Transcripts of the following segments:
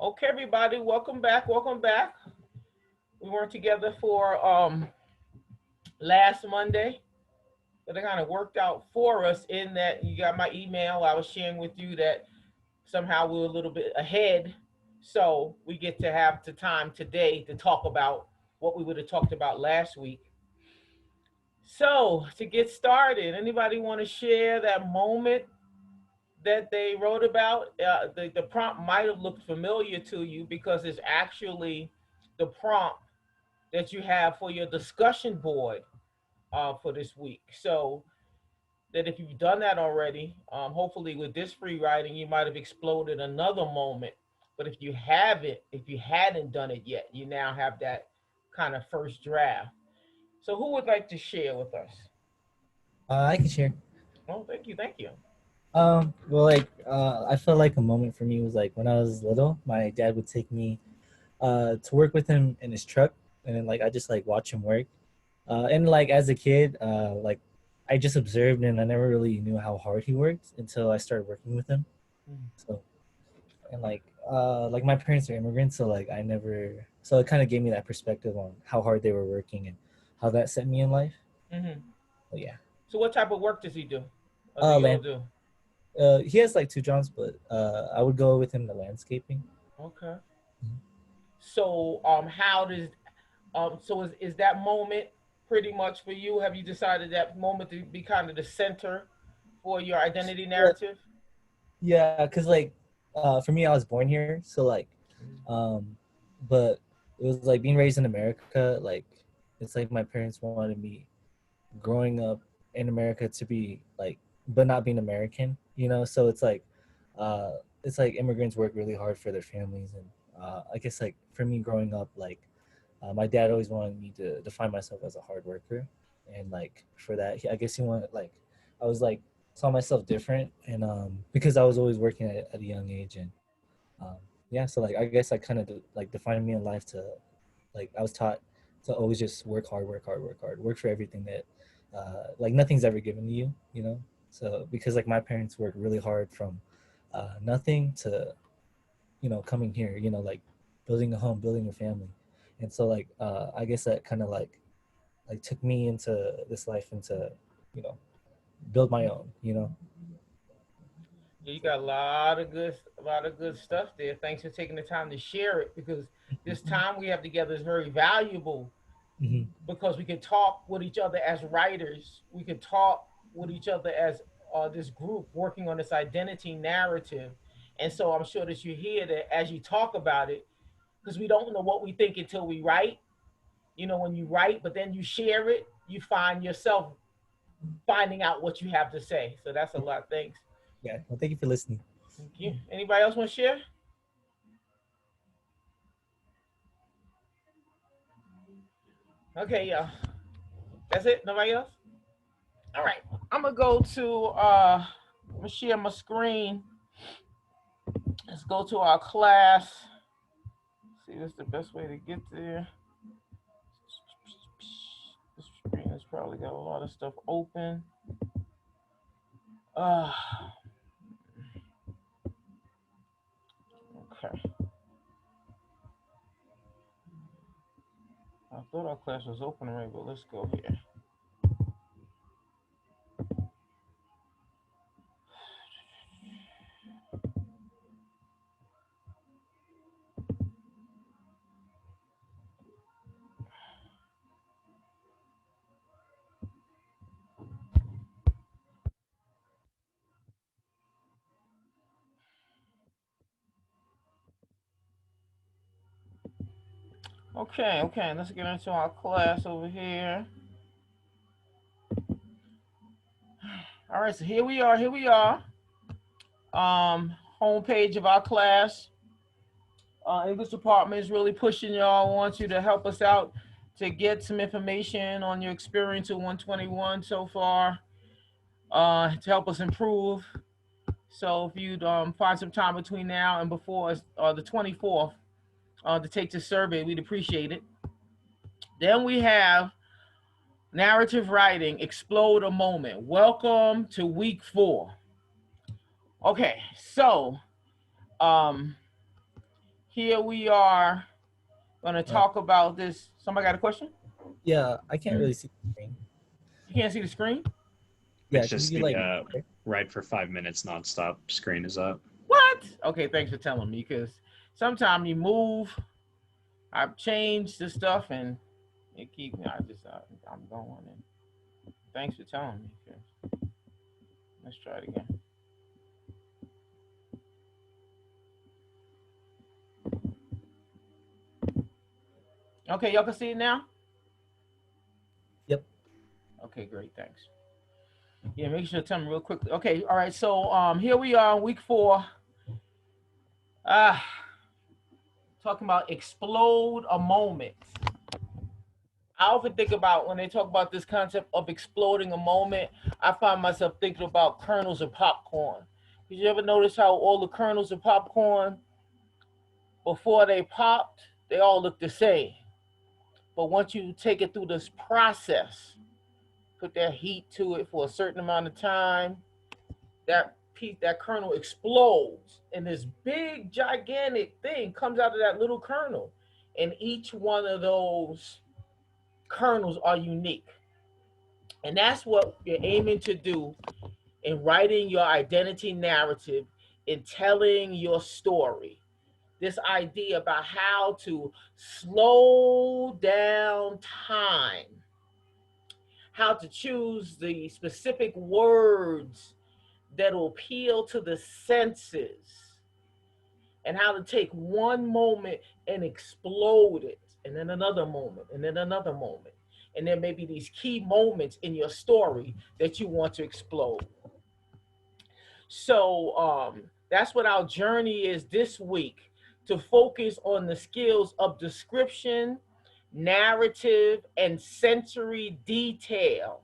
Okay, everybody, welcome back. Welcome back. We weren't together for last Monday, but it kind of worked out for us in that you got my email. I was sharing with you that somehow we were a little bit ahead, so we get to have the time today to talk about what we would have talked about last week. So to get started, anybody want to share that moment that they wrote about? The prompt might have looked familiar to you because it's actually the prompt that you have for your discussion board for this week. So that if you've done that already, hopefully with this free writing, you might have exploded another moment. But if you hadn't done it yet, you now have that kind of first draft. So who would like to share with us? I can share. Oh, thank you, thank you. I felt like a moment for me was like when I was little, my dad would take me to work with him in his truck, and then like I just like watch him work. And like as a kid, I just observed and I never really knew how hard he worked until I started working with him. So and like my parents are immigrants, so like I never so it kind of gave me that perspective on how hard they were working and how that set me in life. Mm-hmm. But yeah. So what type of work does he do? Or do you all Land do? he has like two jobs, but I would go with him to landscaping. Okay. So how does is that moment pretty much for you? Have you decided that moment to be kind of the center for your identity Yeah, narrative? yeah, cause like, for me, I was born here, so like, um, but it was like being raised in America. Like, it's like my parents wanted me growing up in America to be like, but not being American, you know. So uh, it's like immigrants work really hard for their families, and I guess like for me growing up, like, my dad always wanted me to define myself as a hard worker, and like for that, I guess he wanted like, I was like saw myself different, and because I was always working at a young age, and um, yeah, so like I guess I kind of like defined me in life to like I was taught to always just work hard, work hard, work hard, work for everything that like nothing's ever given to you, you know. So because like my parents worked really hard from nothing to coming here, like building a home, building a family, and so like I guess that kind of like took me into this life and to you know build my own, Yeah, you So, got a lot of good stuff there. Thanks for taking the time to share it because this time we have together is very valuable hmm because we can talk with each other as writers. We can talk with each other as this group working on this identity narrative. And so I'm sure that you hear that as you talk about it, because we don't know what we think until we write. You know, when you write, but then you share it, you find yourself finding out what you have to say. So that's a lot. Thanks. yeah. Well, thank you for listening. Thank you. Anybody else want to share? Okay, yeah. That's it. Nobody else? All right. I'm gonna go to I'm gonna share my screen. Let's go to our class. See, what's the best way to get there. This screen has probably got a lot of stuff open. Uh, okay. I thought our class was open already, but let's go here. Okay, okay. Let's get into our class over here. All right, so here we are. Here we are. Homepage of our class. English department is really pushing y'all. Want you to help us out to get some information on your experience at 121 so far. To help us improve. So if you'd find some time between now and before the 24th to take the survey, we'd appreciate it. Then we have narrative writing, explode a moment. Welcome to week 4. Okay, so um, here we are going to Uh, talk about this. Somebody got a question? yeah, I can't really see the screen. You can't see the screen? Yeah, It's could just you the like? ride for 5 minutes nonstop screen is up. What? Okay, thanks for telling me because sometimes you move, I've changed the stuff and it keeps me, I'm going and thanks for telling me. 'Cause let's try it again. Okay, y'all can see it now? Yep. Okay, great, thanks. Yeah, make sure to tell me real quickly. Okay, all right, so here we are, week 4. Uh, talking about explode a moment. I often think about when they talk about this concept of exploding a moment, I find myself thinking about kernels of popcorn. Did you ever notice how all the kernels of popcorn, before they popped, they all look the same? But once you take it through this process, put that heat to it for a certain amount of time, that piece, that kernel explodes, and this big, gigantic thing comes out of that little kernel. And each one of those kernels are unique. And that's what you're aiming to do in writing your identity narrative, in telling your story. This idea about how to slow down time, how to choose the specific words that will appeal to the senses, and how to take one moment and explode it, and then another moment, and then another moment. And there may be these key moments in your story that you want to explode. So that's what our journey is this week, to focus on the skills of description, narrative, and sensory detail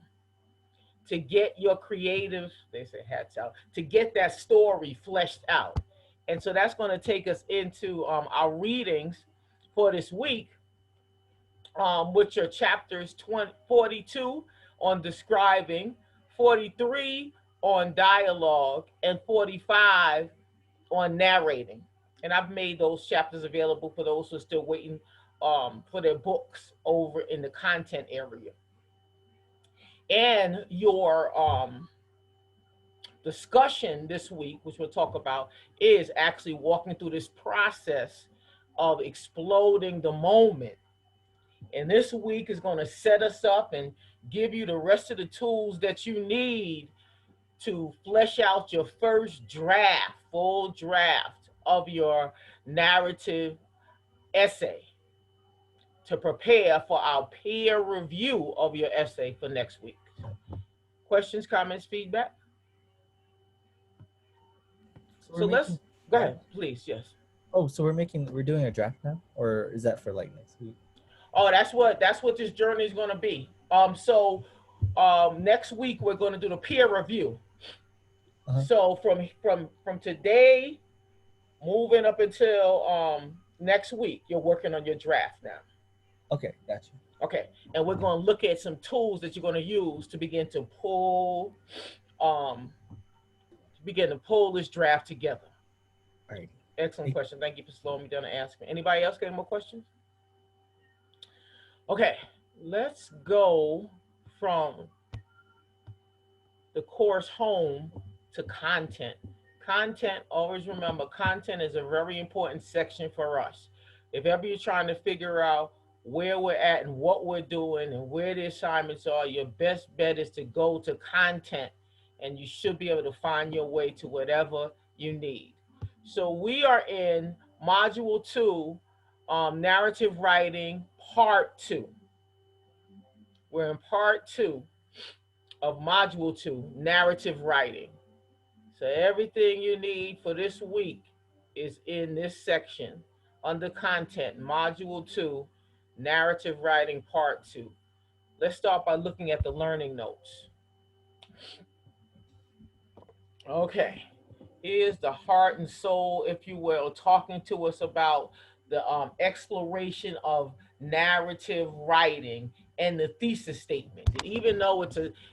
to get your creative, they say hats out, to get that story fleshed out. And so that's going to take us into our readings for this week, which are chapters 42 on describing, 43 on dialogue, and 45 on narrating. And I've made those chapters available for those who are still waiting for their books over in the content area. And your discussion this week, which we'll talk about, is actually walking through this process of exploding the moment. And this week is going to set us up and give you the rest of the tools that you need to flesh out your first draft, full draft of your narrative essay, to prepare for our peer review of your essay for next week. Questions, comments, feedback? So So we're let's making. go ahead, please. Yes. Oh, so we're doing a draft now, or is that for like next week? Oh, that's what this journey is going to be. So next week we're going to do the peer review. Uh-huh. So from today, moving up until next week, you're working on your draft now. Okay, gotcha. Okay, and we're going to look at some tools that you're going to use to um, begin to pull this draft together. All right. Excellent question. Thank you for slowing me down and asking. Anybody else got any more questions? Okay, let's go from the course home to content. Content, always remember, content is a very important section for us. If ever you're trying to figure out where we're at and what we're doing and where the assignments are, your best bet is to go to content, and you should be able to find your way to whatever you need. So we are in module 2, narrative writing, part 2. We're in part 2 of module 2, narrative writing. So everything you need for this week is in this section under content, module 2, narrative writing, part 2. Let's start by looking at the learning notes. Okay, here's the heart and soul, if you will, talking to us about the exploration of narrative writing and the thesis statement. And even though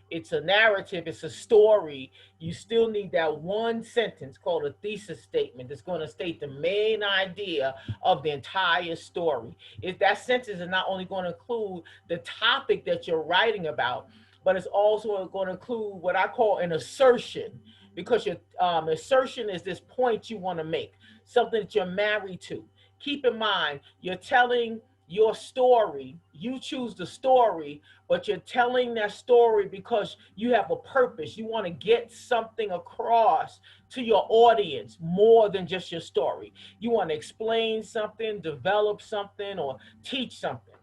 it's a narrative, it's a story, you still need that one sentence called a thesis statement that's going to state the main idea of the entire story. If that sentence is not only going to include the topic that you're writing about, but it's also going to include what I call an assertion, because your assertion is this point you want to make, something that you're married to. Keep in mind, you're telling your story, you choose the story, but you're telling that story because you have a purpose. You want to get something across to your audience more than just your story. You want to explain something, develop something, or teach something.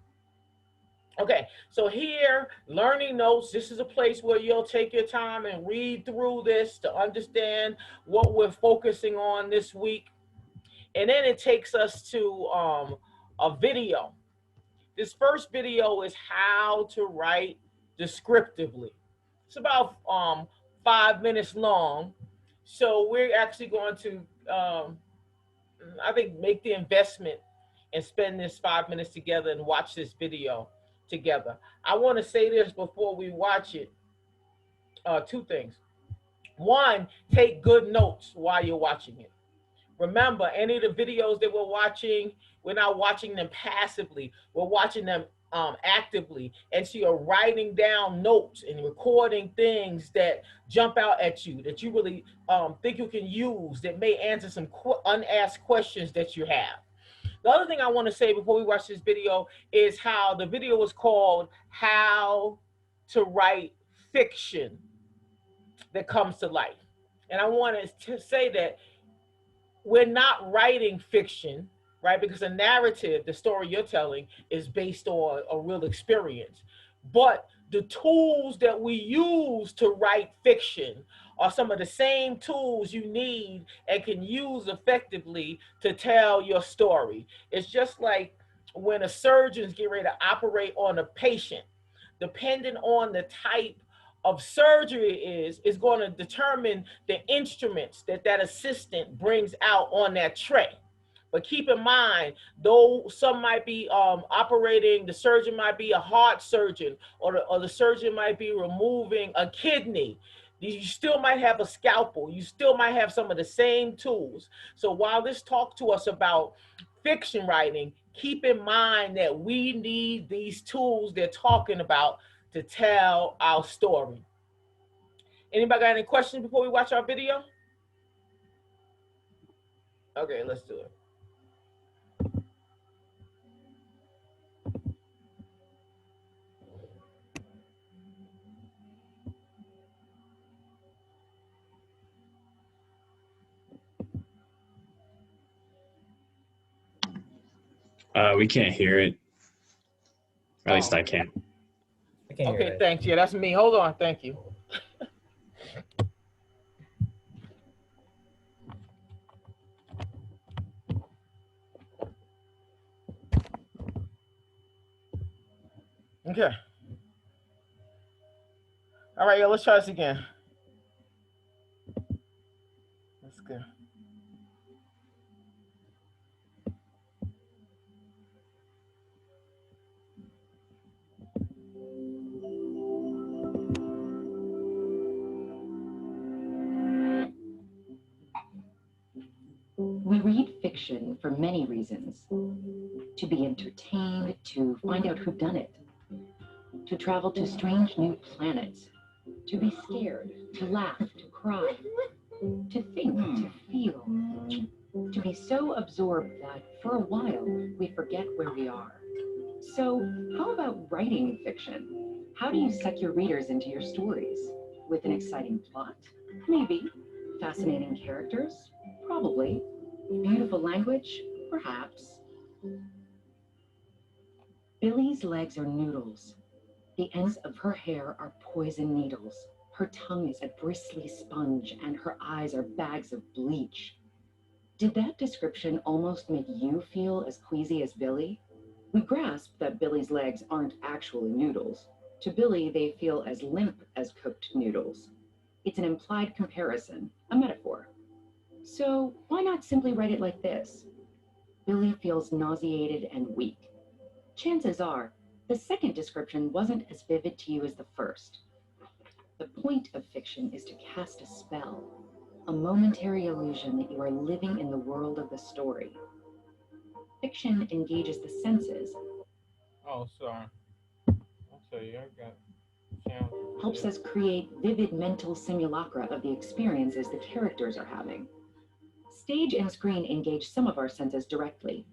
Okay, so here, learning notes, this is a place where you'll take your time and read through this to understand what we're focusing on this week. And then it takes us to a video. This first video is how to write descriptively. It's about 5 minutes long. So we're actually going to, I think, make the investment and spend this 5 minutes together and watch this video together. I want to say this before we watch it. Two things. One, take good notes while you're watching it. Remember, any of the videos that we're watching, we're not watching them passively. We're watching them actively. And so you're writing down notes and recording things that jump out at you, that you really think you can use, that may answer some unasked questions that you have. The other thing I want to say before we watch this video is how the video was called How to Write Fiction That Comes to Life. And I wanted to say that we're not writing fiction, right? Because a narrative, the story you're telling, is based on a real experience. But the tools that we use to write fiction are some of the same tools you need and can use effectively to tell your story. It's just like when a surgeon's getting ready to operate on a patient, depending on the type of surgery is going to determine the instruments that that assistant brings out on that tray. But keep in mind, though some might be operating, the surgeon might be a heart surgeon, or the surgeon might be removing a kidney. You still might have a scalpel. You still might have some of the same tools. So while this talks to us about fiction writing, keep in mind that we need these tools they're talking about to tell our story. Anybody got any questions before we watch our video? Okay, let's do it. We can't hear it. Or at least I can't. I can't hear Okay, it. thanks. Yeah, that's me. Hold on. Thank you. Okay. All right, yo, let's try this again. Let's go. We read fiction for many reasons. To be entertained, to find out whodunit, to travel to strange new planets, to be scared, to laugh, to cry, to think, to feel, to be so absorbed that for a while we forget where we are. So how about writing fiction? How do you suck your readers into your stories? With an exciting plot? Maybe. Fascinating characters? Probably. Beautiful language? Perhaps. Billy's legs are noodles. The ends of her hair are poison needles. Her tongue is a bristly sponge, and her eyes are bags of bleach. Did that description almost make you feel as queasy as Billy? We grasp that Billy's legs aren't actually noodles. To Billy, they feel as limp as cooked noodles. It's an implied comparison, a metaphor. So why not simply write it like this? Billy feels nauseated and weak. Chances are, The second description wasn't as vivid to you as the first. The point of fiction is to cast a spell, a momentary illusion that you are living in the world of the story. Fiction engages the senses, Oh, sorry. I'll tell you, I got challenges with helps this. us create vivid mental simulacra of the experiences the characters are having. Stage and screen engage some of our senses directly.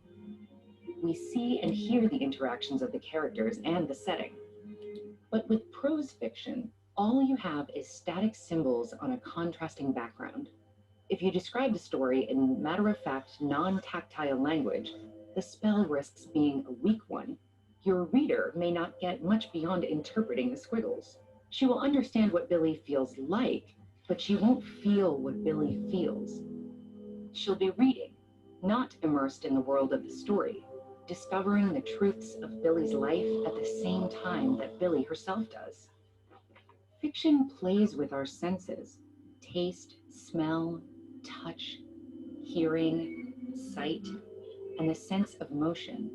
We see and hear the interactions of the characters and the setting. But with prose fiction, all you have is static symbols on a contrasting background. If you describe the story in matter-of-fact, non-tactile language, the spell risks being a weak one. Your reader may not get much beyond interpreting the squiggles. She will understand what Billy feels like, but she won't feel what Billy feels. She'll be reading, not immersed in the world of the story, discovering the truths of Billy's life at the same time that Billy herself does. Fiction plays with our senses: taste, smell, touch, hearing, sight, and the sense of motion.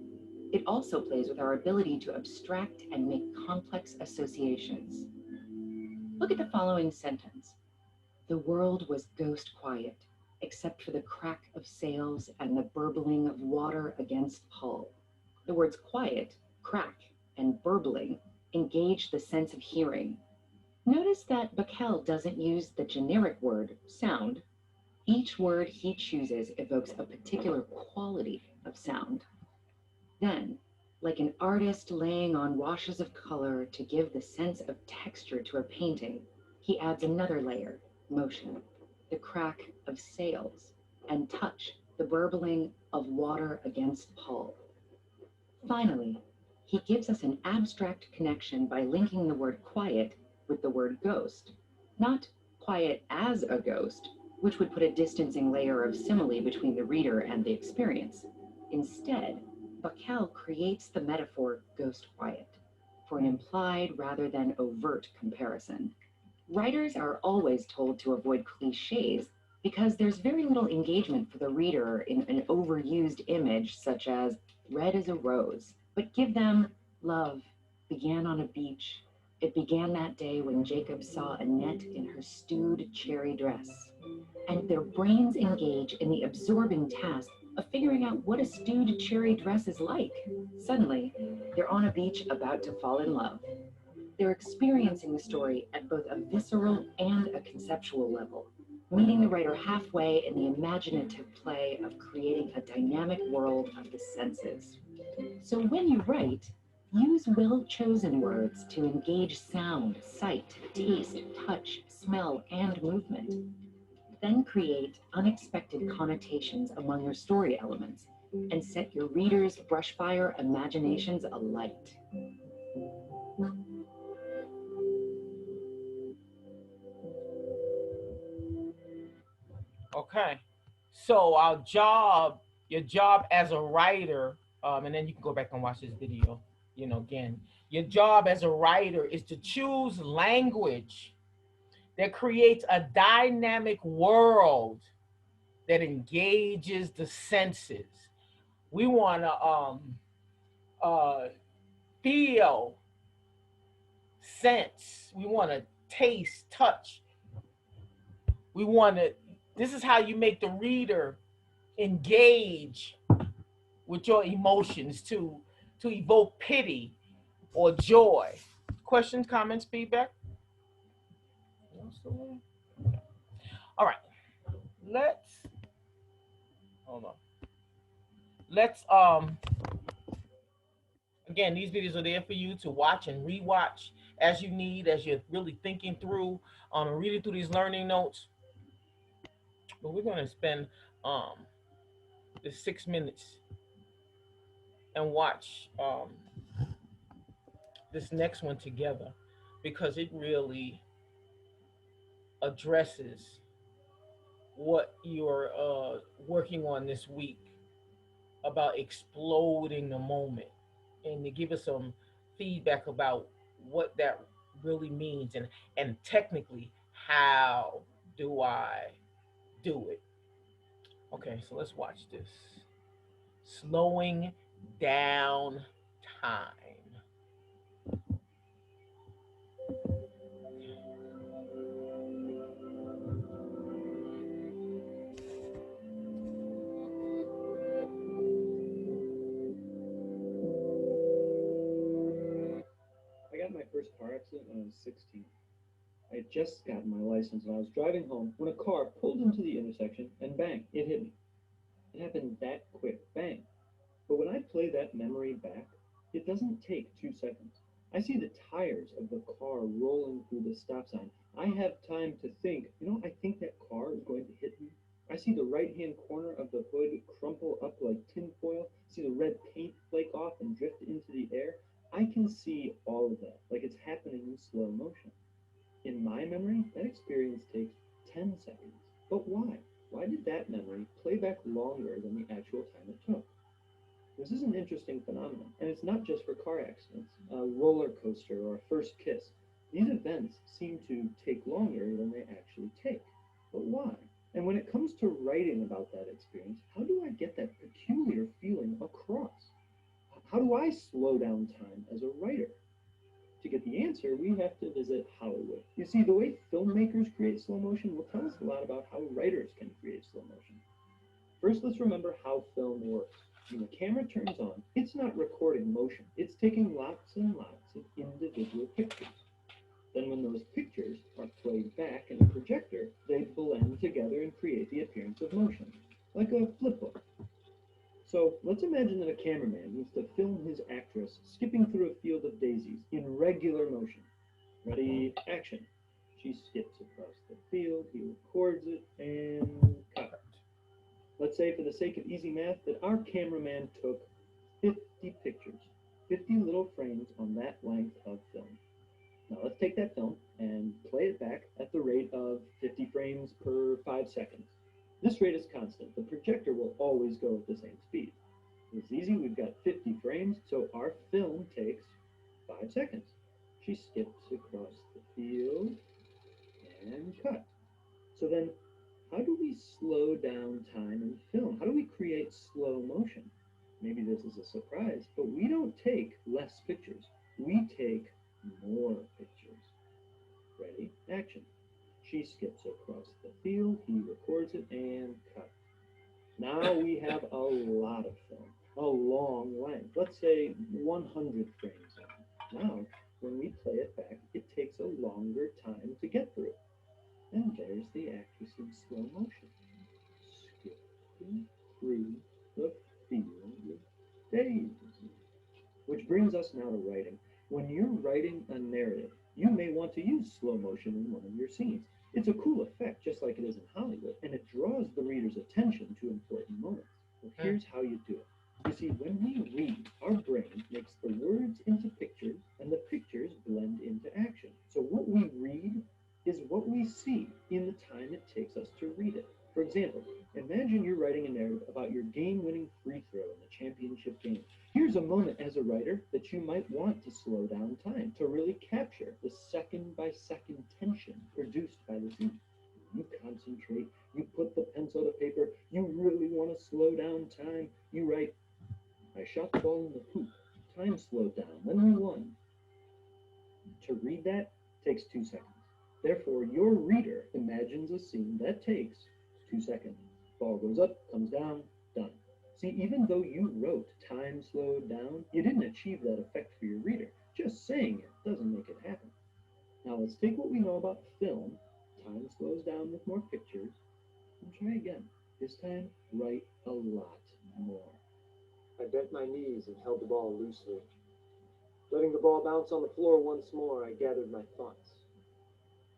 It also plays with our ability to abstract and make complex associations. Look at the following sentence. The world was ghost quiet, except for the crack of sails and the burbling of water against hull. The words quiet, crack, and burbling engage the sense of hearing. Notice that Bacall doesn't use the generic word sound. Each word he chooses evokes a particular quality of sound. Then, like an artist laying on washes of color to give the sense of texture to a painting, he adds another layer: motion, the crack of sails, and touch, the burbling of water against hull. Finally, he gives us an abstract connection by linking the word quiet with the word ghost. Not quiet as a ghost, which would put a distancing layer of simile between the reader and the experience. Instead, Bacall creates the metaphor ghost quiet for an implied rather than overt comparison. Writers are always told to avoid cliches because there's very little engagement for the reader in an overused image such as red as a rose, but give them love began on a beach. It began that day when Jacob saw Annette in her stewed cherry dress. And their brains engage in the absorbing task of figuring out what a stewed cherry dress is like. Suddenly, they're on a beach about to fall in love. They're experiencing the story at both a visceral and a conceptual level, meeting the writer halfway in the imaginative play of creating a dynamic world of the senses. So when you write, use well-chosen words to engage sound, sight, taste, touch, smell, and movement. Then create unexpected connotations among your story elements and set your readers' brushfire imaginations alight. Okay. So our job, your job as a writer, and then you can go back and watch this video, again. Your job as a writer is to choose language that creates a dynamic world that engages the senses. We want to feel, sense. We want to taste, touch. We want to. This is how you make the reader engage with your emotions to evoke pity or joy. Questions, comments, feedback? All right. Let's hold on. Let's again, these videos are there for you to watch and rewatch as you need, as you're really thinking through and reading through these learning notes. But we're gonna spend the 6 minutes and watch this next one together because it really addresses what you're working on this week about exploding the moment and to give us some feedback about what that really means and technically how do I do it. Okay, so let's watch this. Slowing down time. accident when I was 16. I had just gotten my license and I was driving home when a car pulled into the intersection and bang, it hit me. It happened that quick, bang. But when I play that memory back, it doesn't take 2 seconds. I see the tires of the car rolling through the stop sign. I have time to think, I think that car is going to hit me. I see the right-hand corner of the hood crumple up like tinfoil, see the red paint flake off and drift into the air. I can see all of that, like it's happening in slow motion. In my memory, that experience takes 10 seconds. But why? Why did that memory play back longer than the actual time it took? This is an interesting phenomenon, and it's not just for car accidents, a roller coaster or a first kiss. These events seem to take longer than they actually take. But why? And when it comes to writing about that experience, how do I get that peculiar feeling across? How do I slow down time as a writer? To get the answer, we have to visit Hollywood. You see, the way filmmakers create slow motion will tell us a lot about how writers can create slow motion. First, let's remember how film works. When the camera turns on, it's not recording motion. It's taking lots and lots of individual pictures. Then when those pictures are played back in a projector, they blend together and create the appearance of motion, like a flipbook. So let's imagine that a cameraman needs to film his actress skipping through a field of daisies in regular motion. Ready, action. She skips across the field, he records it, and cut. Let's say, for the sake of easy math, that our cameraman took 50 pictures, 50 little frames on that length of film. Now let's take that film and play it back at the rate of 50 frames per 5 seconds. This rate is constant. The projector will always go at the same speed. It's easy. We've got 50 frames, so our film takes 5 seconds. She skips across the field and cut. So then, how do we slow down time in film? How do we create slow motion? Maybe this is a surprise, but we don't take less pictures. We take more pictures. Ready? Action. She skips across the field, he records it, and cut. Now we have a lot of film, a long length, let's say 100 frames long. Now, when we play it back, it takes a longer time to get through. And there's the actress in slow motion, skipping through the field of daisies. Which brings us now to writing. When you're writing a narrative, you may want to use slow motion in one of your scenes. It's a cool effect, just like it is in Hollywood, and it draws the reader's attention to important moments. Well, here's how you do it. You see, when we read, our brain makes the words into pictures, and the pictures blend into action. So what we read is what we see in the time it takes us to read it. For example, imagine you're writing a narrative about your game-winning free throw in the championship game. Here's a moment as a writer that you might want to slow down time to really capture the second-by-second tension produced by the scene. You concentrate, you put the pencil to paper, you really want to slow down time. You write, I shot the ball in the hoop. Time slowed down, then we won. To read that takes 2 seconds. Therefore, your reader imagines a scene that takes 2 seconds. Ball goes up, comes down, done. See, even though you wrote time slowed down, you didn't achieve that effect for your reader. Just saying it doesn't make it happen. Now let's take what we know about film, time slows down with more pictures, and try again. This time, write a lot more. I bent my knees and held the ball loosely. Letting the ball bounce on the floor once more, I gathered my thoughts.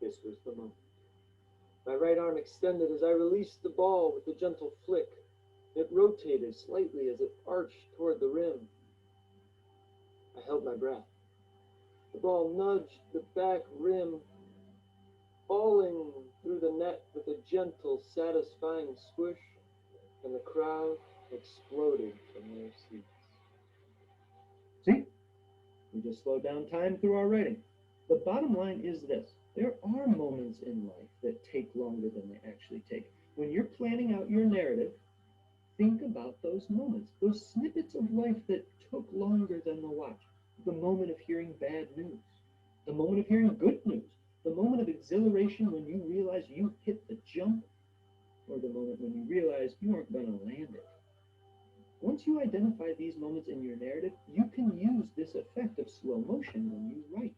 This was the moment. My right arm extended as I released the ball with a gentle flick. It rotated slightly as it arched toward the rim. I held my breath. The ball nudged the back rim, falling through the net with a gentle, satisfying squish, and the crowd exploded from their seats. See? We just slowed down time through our writing. The bottom line is this. There are moments in life that take longer than they actually take. When you're planning out your narrative, think about those moments, those snippets of life that took longer than the watch. The moment of hearing bad news, the moment of hearing good news, the moment of exhilaration when you realize you hit the jump, or the moment when you realize you aren't going to land it. Once you identify these moments in your narrative, you can use this effect of slow motion when you write.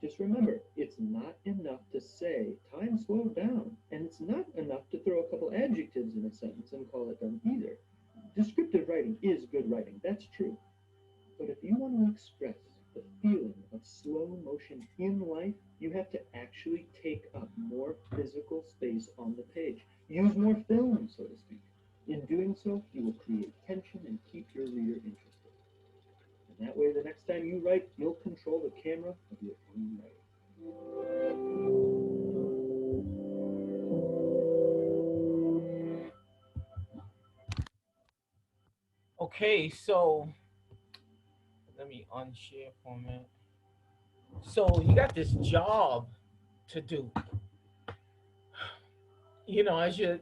Just remember, it's not enough to say, time slowed down, and it's not enough to throw a couple adjectives in a sentence and call it done either. Descriptive writing is good writing, that's true. But if you want to express the feeling of slow motion in life, you have to actually take up more physical space on the page. Use more film, so to speak. In doing so, you will create tension and keep your reader interested. And that way, the next time you write, you'll control the camera of your own writing. Okay, so let me unshare for a minute. So you got this job to do. You know, as you're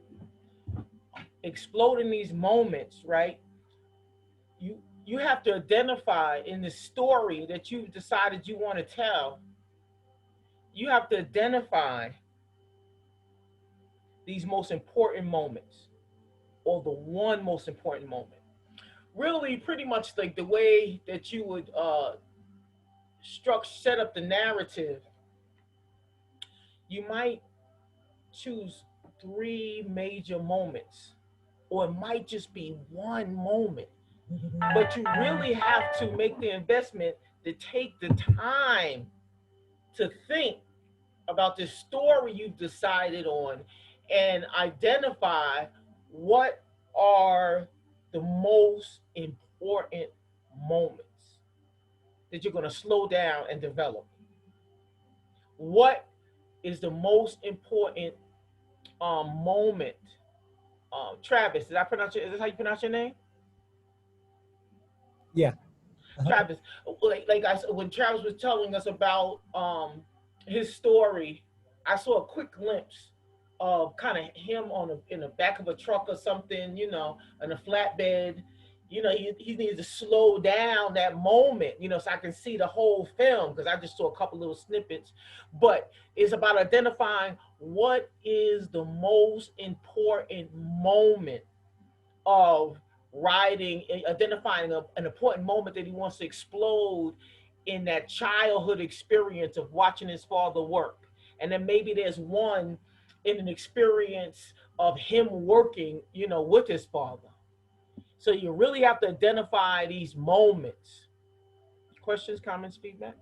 exploding these moments, right? You have to identify in the story that you've decided you want to tell. You have to identify these most important moments, or the one most important moment. Really, pretty much like the way that you would set up the narrative. You might choose 3 major moments, or it might just be one moment. But you really have to make the investment to take the time to think about the story you've decided on and identify what are the most important moments that you're going to slow down and develop. What is the most important moment? Travis, did I pronounce it? Is this how you pronounce your name? Yeah. Travis, like I said, when Travis was telling us about his story, I saw a quick glimpse of kind of him in the back of a truck or something, you know, in a flatbed. You know, he needs to slow down that moment, you know, so I can see the whole film, because I just saw a couple little snippets. But it's about identifying what is the most important moment of writing, identifying an important moment that he wants to explode in that childhood experience of watching his father work. And then maybe there's one in an experience of him working, you know, with his father. So you really have to identify these moments. Questions, comments, feedback?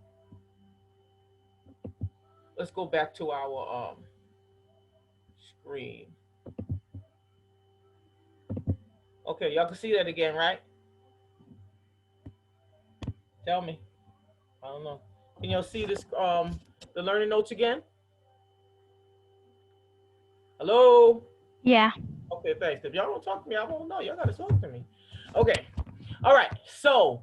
Let's go back to our screen. Okay, y'all can see that again, right? Tell me. I don't know. Can y'all see this, the learning notes again? Hello? Yeah. Okay, thanks. If y'all don't talk to me, I won't know. Y'all gotta talk to me. Okay. All right. So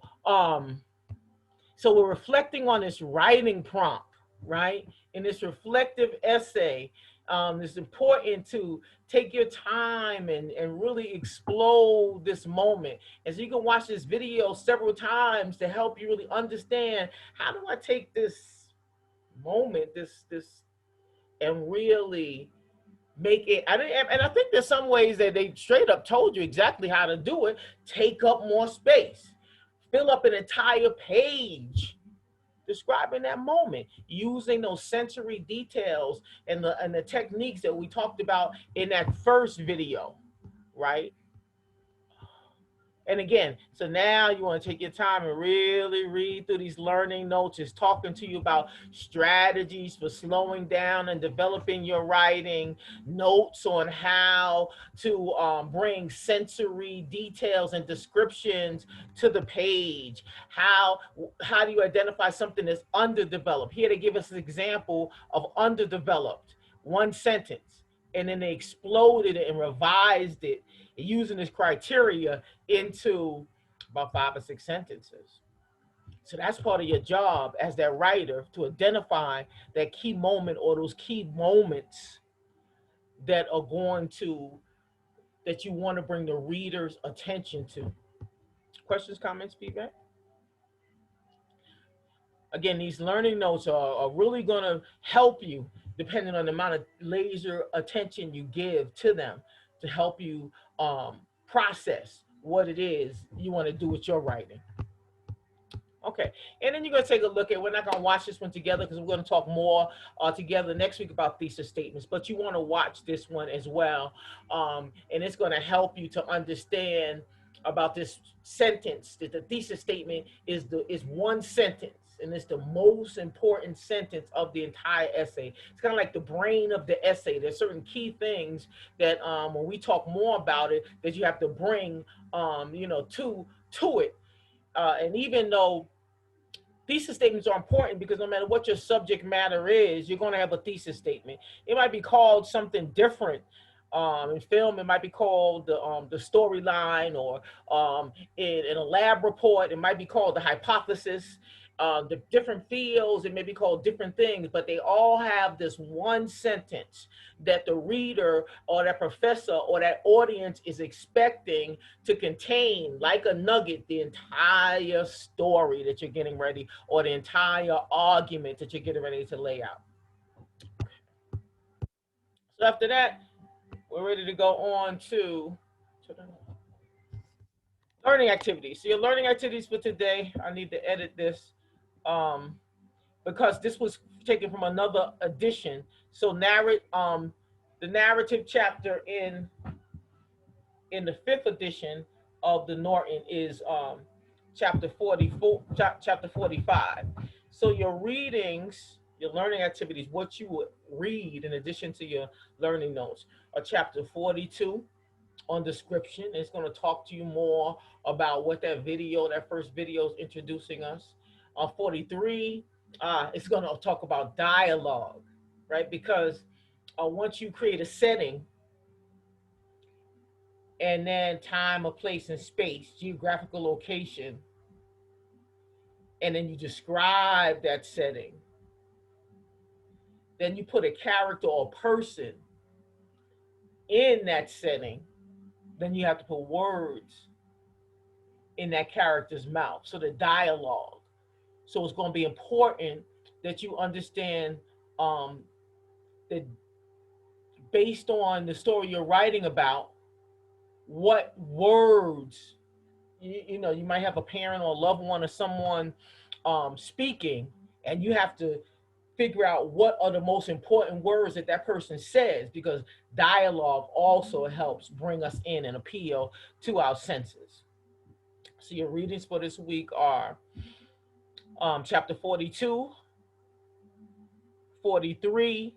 we're reflecting on this writing prompt, right? In this reflective essay, it's important to take your time and really explode this moment. And so you can watch this video several times to help you really understand, how do I take this moment, this and really make it. And I think there's some ways that they straight up told you exactly how to do it. Take up more space, fill up an entire page describing that moment, using those sensory details and the techniques that we talked about in that first video, right? And again, so now you want to take your time and really read through these learning notes. It's talking to you about strategies for slowing down and developing your writing, notes on how to bring sensory details and descriptions to the page. How do you identify something that's underdeveloped? Here they give us an example of underdeveloped, one sentence, and then they exploded it and revised it using this criteria into about 5 or 6 sentences. So that's part of your job as that writer, to identify that key moment or those key moments that are that you want to bring the reader's attention to. Questions, comments, feedback? Again, these learning notes are really going to help you, depending on the amount of laser attention you give to them, to help you process what it is you want to do with your writing. Okay. Okay, and then you're going to take a look at, we're not going to watch this one together because we're going to talk more together next week about thesis statements, but you want to watch this one as well. And it's going to help you to understand about this sentence, that the thesis statement is one sentence, and it's the most important sentence of the entire essay. It's kind of like the brain of the essay. There's certain key things that when we talk more about it, that you have to bring, to it. And even though thesis statements are important, because no matter what your subject matter is, you're going to have a thesis statement. It might be called something different. In film, it might be called the storyline, or in a lab report, it might be called the hypothesis. The different fields, it may be called different things, but they all have this one sentence that the reader or that professor or that audience is expecting to contain, like a nugget, the entire story that you're getting ready, or the entire argument that you're getting ready to lay out. So after that, we're ready to go on to learning activities. So your learning activities for today, I need to edit this because this was taken from another edition. So the narrative chapter in the 5th edition of the Norton is chapter 45. So your readings, your learning activities, what you would read in addition to your learning notes, are chapter 42 on description. It's going to talk to you more about what that first video is introducing us. 43, it's going to talk about dialogue, right? Because once you create a setting, and then time, a place, and space, geographical location, and then you describe that setting, then you put a character or person in that setting, then you have to put words in that character's mouth. So the dialogue. So it's going to be important that you understand that based on the story you're writing about, what words, you might have a parent or a loved one or someone speaking, and you have to figure out what are the most important words that person says, because dialogue also helps bring us in and appeal to our senses. So your readings for this week are chapter 42, 43,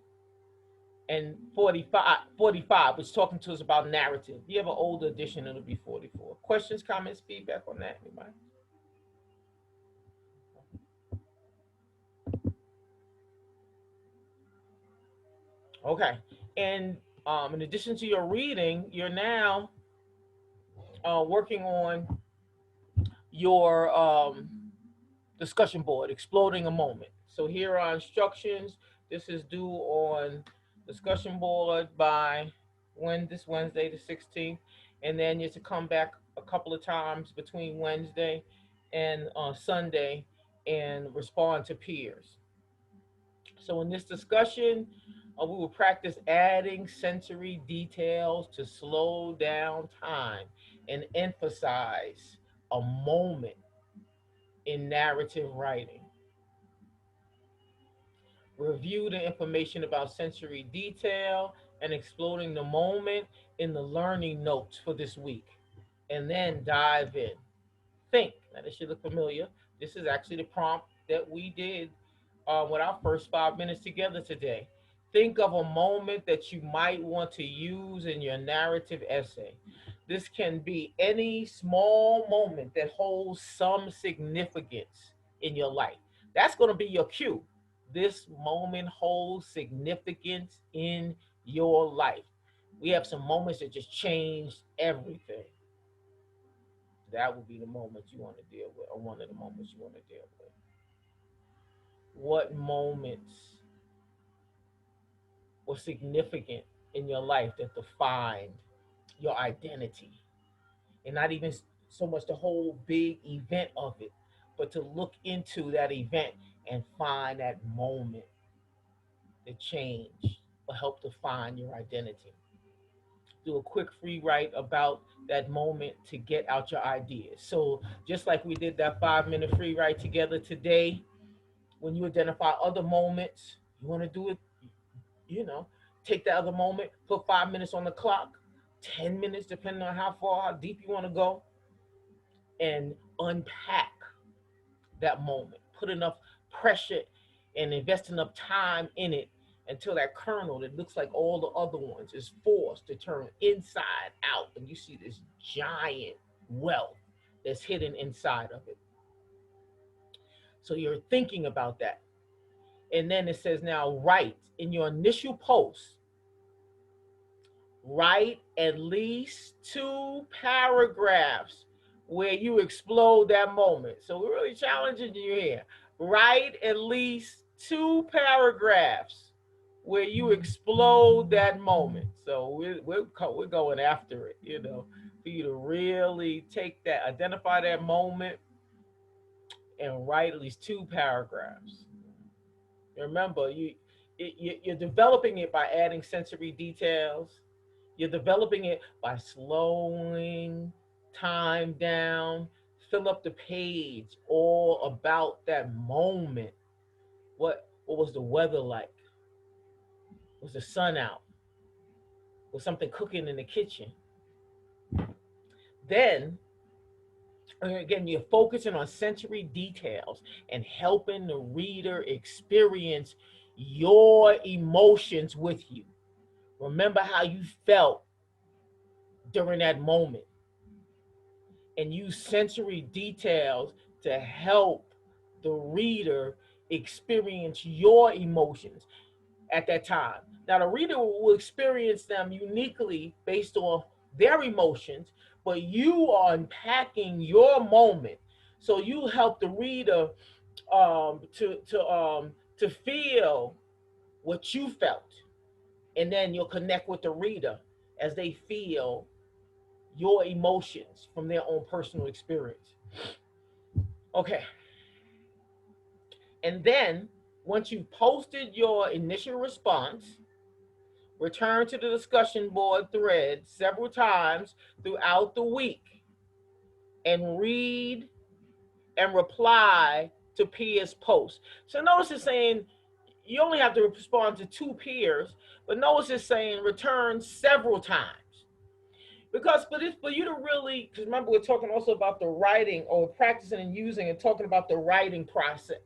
and 45, which is talking to us about narrative. If you have an older edition, it'll be 44. Questions, comments, feedback on that, anybody? Okay, and in addition to your reading, you're now working on your discussion board, exploding a moment. So here are instructions. This is due on discussion board by this Wednesday, the 16th, and then you're to come back a couple of times between Wednesday and Sunday and respond to peers. So in this discussion, we will practice adding sensory details to slow down time and emphasize a moment in narrative writing. Review the information about sensory detail and exploding the moment in the learning notes for this week, and then dive in. Think. Now, this should look familiar. This is actually the prompt that we did with our first 5 minutes together today. Think of a moment that you might want to use in your narrative essay. This can be any small moment that holds some significance in your life. That's going to be your cue. This moment holds significance in your life. We have some moments that just changed everything. That would be the moment you want to deal with, or one of the moments you want to deal with. What moments were significant in your life that defined your identity? And not even so much the whole big event of it, but to look into that event and find that moment that changed or helped define your identity. do a quick free write about that moment to get out your ideas. So just like we did that 5 minute free write together today, when you identify other moments, you want to do it, you know, take that other moment, put 5 minutes on the clock, 10 minutes, depending on how far, how deep you want to go, and unpack that moment. Put enough pressure and invest enough time in it until that kernel that looks like all the other ones is forced to turn inside out. And you see this giant wealth that's hidden inside of it. So you're thinking about that. And then it says now write in your initial post, write at least 2 paragraphs where you explode that moment. So we're really challenging you here. Write at least 2 paragraphs where you explode that moment. So we're going after it, you know, for you to really take that, identify that moment and write at least 2 paragraphs. Remember, you're developing it by adding sensory details. You're developing it by slowing time down, fill up the page all about that moment. What was the weather like? Was the sun out? Was something cooking in the kitchen? Then, again, you're focusing on sensory details and helping the reader experience your emotions with you. Remember how you felt during that moment, and use sensory details to help the reader experience your emotions at that time. Now, the reader will experience them uniquely based on their emotions, but you are unpacking your moment. So you help the reader to feel what you felt, and then you'll connect with the reader as they feel your emotions from their own personal experience. Okay. And then once you've posted your initial response, return to the discussion board thread several times throughout the week and read and reply to peers' posts. So notice it's saying you only have to respond to 2 peers, but notice it's saying return several times. Because for you to really, because remember we're talking also about the writing or practicing and using and talking about the writing process.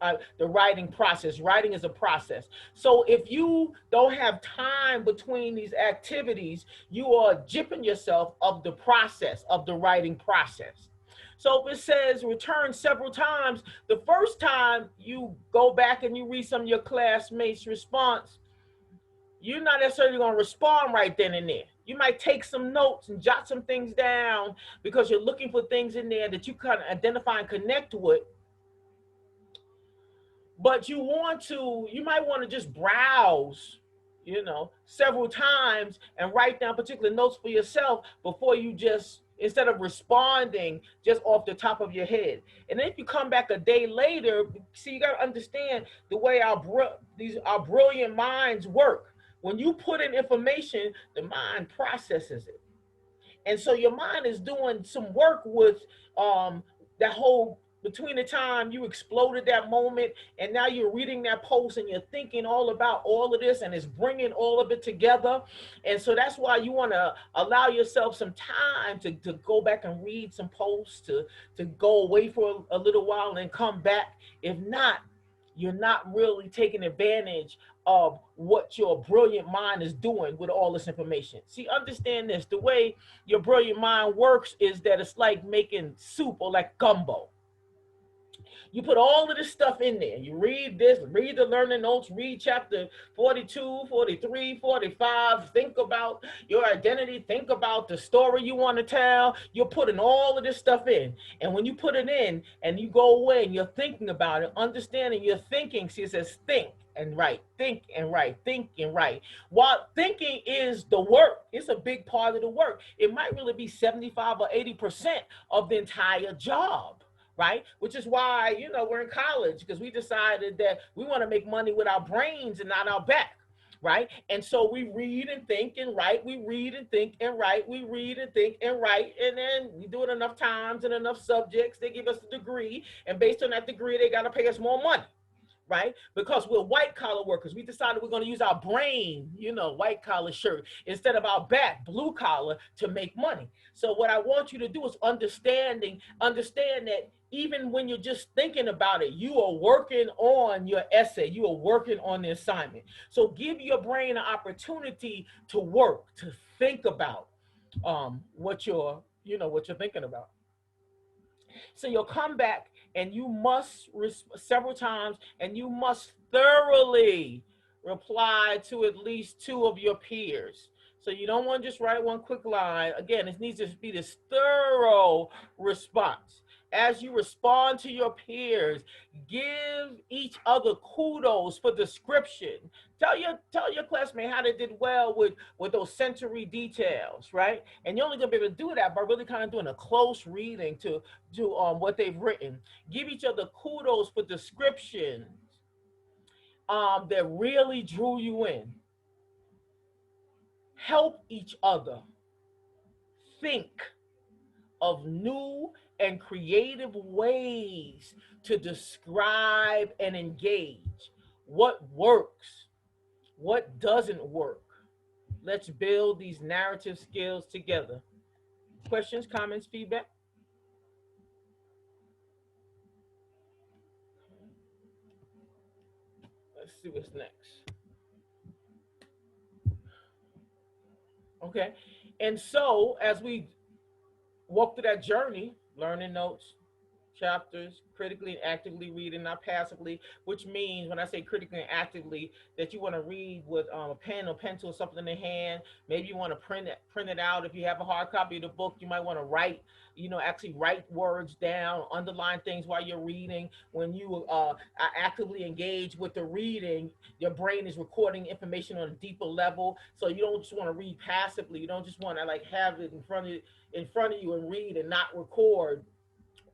Writing is a process. So if you don't have time between these activities, you are gypping yourself of the process, of the writing process. So if it says return several times, the first time you go back and you read some of your classmates' response, you're not necessarily going to respond right then and there. You might take some notes and jot some things down because you're looking for things in there that you kind of identify and connect with. But you might want to just browse, several times and write down particular notes for yourself before you just, instead of responding just off the top of your head. And then if you come back a day later, see, you got to understand the way our brilliant minds work. When you put in information, the mind processes it. And so your mind is doing some work with that whole, between the time you exploded that moment and now you're reading that post and you're thinking all about all of this and it's bringing all of it together. And so that's why you want to allow yourself some time to go back and read some posts, to go away for a little while and then come back. If not, you're not really taking advantage of what your brilliant mind is doing with all this information. See, understand this, the way your brilliant mind works is that it's like making soup or like gumbo. You put all of this stuff in there. You read this, read the learning notes, read chapter 42, 43, 45. Think about your identity. Think about the story you want to tell. You're putting all of this stuff in. And when you put it in and you go away and you're thinking about it, understanding you're thinking, see, it says think and write, think and write, think and write. While thinking is the work, it's a big part of the work. It might really be 75 or 80% of the entire job. Right? Which is why, we're in college, because we decided that we want to make money with our brains and not our back. right? And so we read and think and write, we read and think and write, we read and think and write, and then we do it enough times and enough subjects, they give us a degree, and based on that degree, they got to pay us more money, right? Because we're white collar workers. We decided we're going to use our brain, white collar shirt, instead of our back, blue collar, to make money. So what I want you to do is understand that even when you're just thinking about it, you are working on your essay, you are working on the assignment. So give your brain an opportunity to work, to think about what you're thinking about. So you'll come back and you must several times, and you must thoroughly reply to at least two of your peers. So you don't want to just write one quick line. Again, it needs to be this thorough response. As you respond to your peers, give each other kudos for description. Tell your classmate how they did well with those sensory details, right? And you're only gonna be able to do that by really kind of doing a close reading to what they've written. Give each other kudos for descriptions that really drew you in. Help each other think of new and creative ways to describe and engage. What works? What doesn't work? Let's build these narrative skills together. Questions, comments, feedback? Let's see what's next. Okay. And so as we walk through that journey, learning notes, chapters, critically and actively reading, not passively, which means when I say critically and actively, that you want to read with a pen or pencil or something in the hand. Maybe you want to print it out. If you have a hard copy of the book, you might want to write, actually write words down, underline things while you're reading. When you actively engage with the reading, your brain is recording information on a deeper level. So you don't just want to read passively. You don't just want to like have it in front of you and read and not record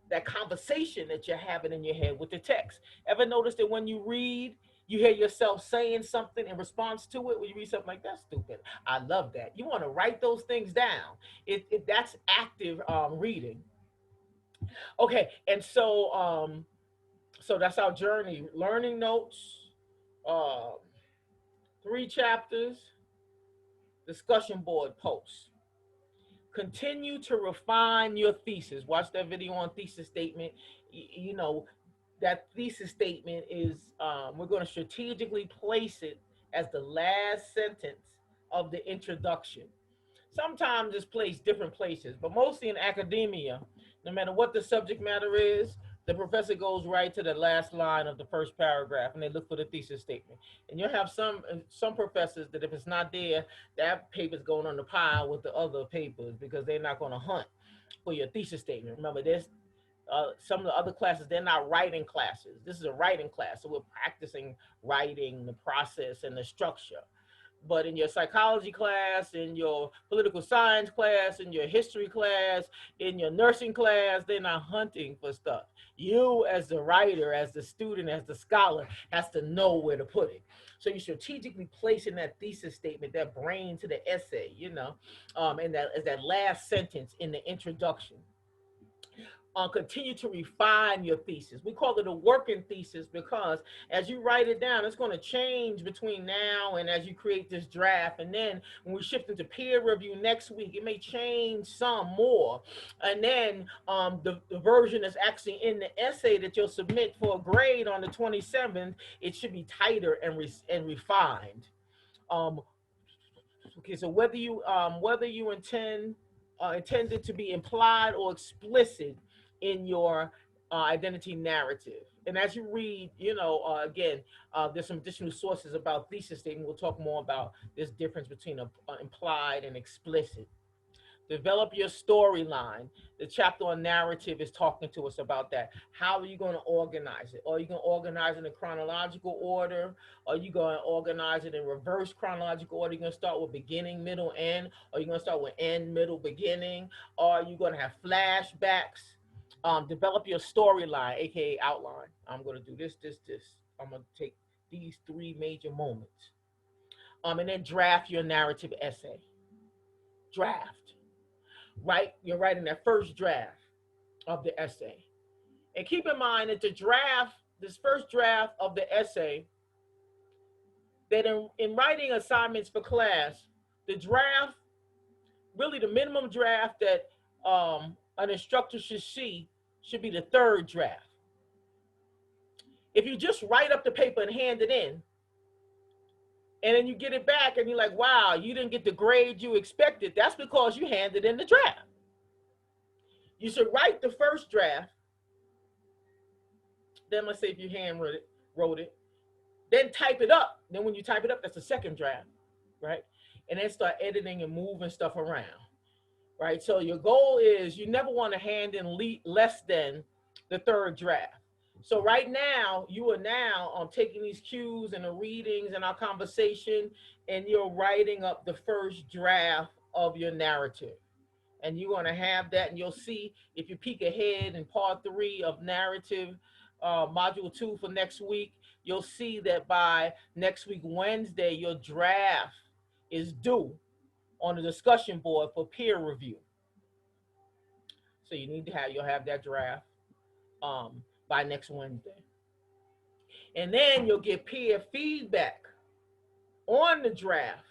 that conversation that you're having in your head with the text. Ever notice that when you read, you hear yourself saying something in response to it? When you read something like, that's stupid, I love that. You want to write those things down. That's active reading. Okay, and so that's our journey. Learning notes, 3 chapters, discussion board posts. Continue to refine your thesis. Watch that video on thesis statement. That thesis statement is, we're going to strategically place it as the last sentence of the introduction. Sometimes it's placed different places, but mostly in academia, no matter what the subject matter is, the professor goes right to the last line of the first paragraph and they look for the thesis statement. And you'll have some professors that if it's not there, that paper's going on the pile with the other papers because they're not going to hunt for your thesis statement. Remember, there's some of the other classes, they're not writing classes. This is a writing class, so we're practicing writing, the process and the structure. But in your psychology class, in your political science class, in your history class, in your nursing class, they're not hunting for stuff. You as the writer, as the student, as the scholar, has to know where to put it. So you strategically place in that thesis statement, that brain to the essay, and that as that last sentence in the introduction. Continue to refine your thesis. We call it a working thesis because as you write it down, it's going to change between now and as you create this draft. And then when we shift into peer review next week, it may change some more. And then the version that's actually in the essay that you'll submit for a grade on the 27th, it should be tighter and refined. Okay, so whether you intended to be implied or explicit in your identity narrative. And as you read, again, there's some additional sources about thesis statement. We'll talk more about this difference between implied and explicit. Develop your storyline. The chapter on narrative is talking to us about that. How are you going to organize it? Are you going to organize it in chronological order? Are you going to organize it in reverse chronological order? Are you going to start with beginning, middle, end? Are you going to start with end, middle, beginning? Or are you going to have flashbacks? Develop your storyline, aka outline. I'm going to do this. I'm going to take these 3 major moments. And then draft your narrative essay. Draft, right? You're writing that first draft of the essay. And keep in mind that this first draft of the essay, that in writing assignments for class, the draft, really the minimum draft that an instructor should see should be the third draft. If you just write up the paper and hand it in, and then you get it back and you're like, wow, you didn't get the grade you expected, that's because you handed in the draft. You should write the first draft. Then let's say if you wrote it, then type it up. Then when you type it up, that's the second draft, right? And then start editing and moving stuff around, right? So your goal is you never want to hand in less than the third draft. So right now, you are now taking these cues and the readings and our conversation, and you're writing up the first draft of your narrative. And you're going to have that, and you'll see if you peek ahead in part 3 of narrative, module 2 for next week, you'll see that by next week, Wednesday, your draft is due on the discussion board for peer review. So you need to you'll have that draft by next Wednesday. And then you'll get peer feedback on the draft.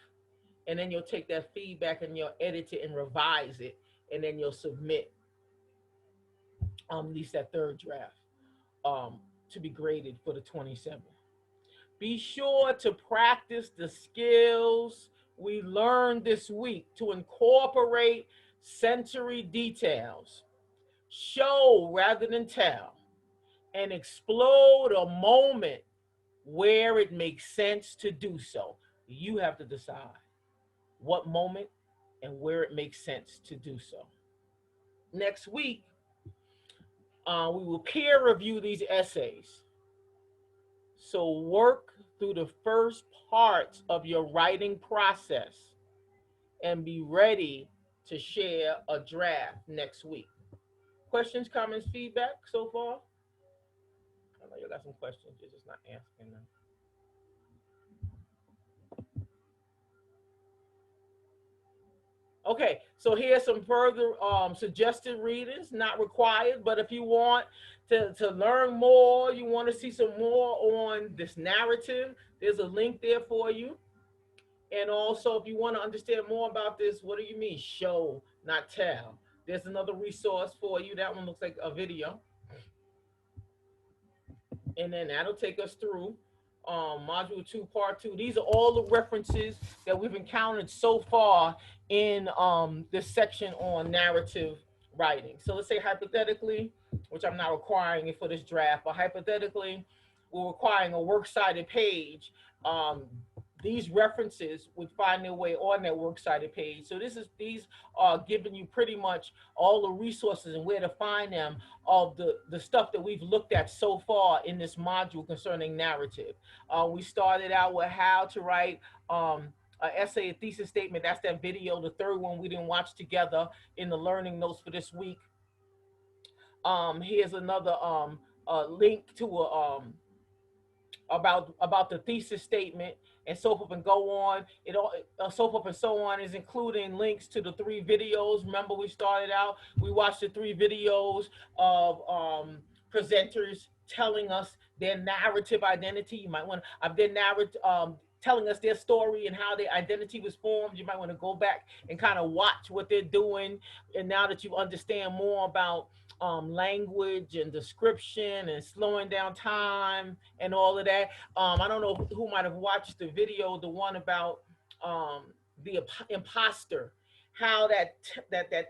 And then you'll take that feedback and you'll edit it and revise it. And then you'll submit at least that third draft to be graded for the 27th. Be sure to practice the skills we learned this week to incorporate sensory details, show rather than tell, and explode a moment where it makes sense to do so. You have to decide what moment and where it makes sense to do so. Next week, we will peer review these essays. So work through the first parts of your writing process and be ready to share a draft next week. Questions, comments, feedback so far? I know you got some questions, you're just not asking them. Okay, so here's some further suggested readings, not required, but if you want to learn more, you want to see some more on this narrative, there's a link there for you. And also, if you want to understand more about this, what do you mean show, not tell? There's another resource for you. That one looks like a video. And then that'll take us through module 2, part 2. These are all the references that we've encountered so far in this section on narrative writing. So let's say hypothetically, which I'm not requiring it for this draft, but hypothetically, we're requiring a works cited page. These references would find their way on that works cited page. So these are giving you pretty much all the resources and where to find them of the stuff that we've looked at so far in this module concerning narrative. We started out with how to write an essay, a thesis statement. That's that video, the third one we didn't watch together in the learning notes for this week. Here's another link to about the thesis statement, and so forth and go on. It all so forth and so on is including links to the 3 videos. Remember, we started out, we watched the 3 videos of presenters telling us their narrative identity. You might want to their narrative, telling us their story and how their identity was formed. You might want to go back and kind of watch what they're doing. And now that you understand more about language and description and slowing down time and all of that. I don't know who might have watched the video, the one about the imposter, how that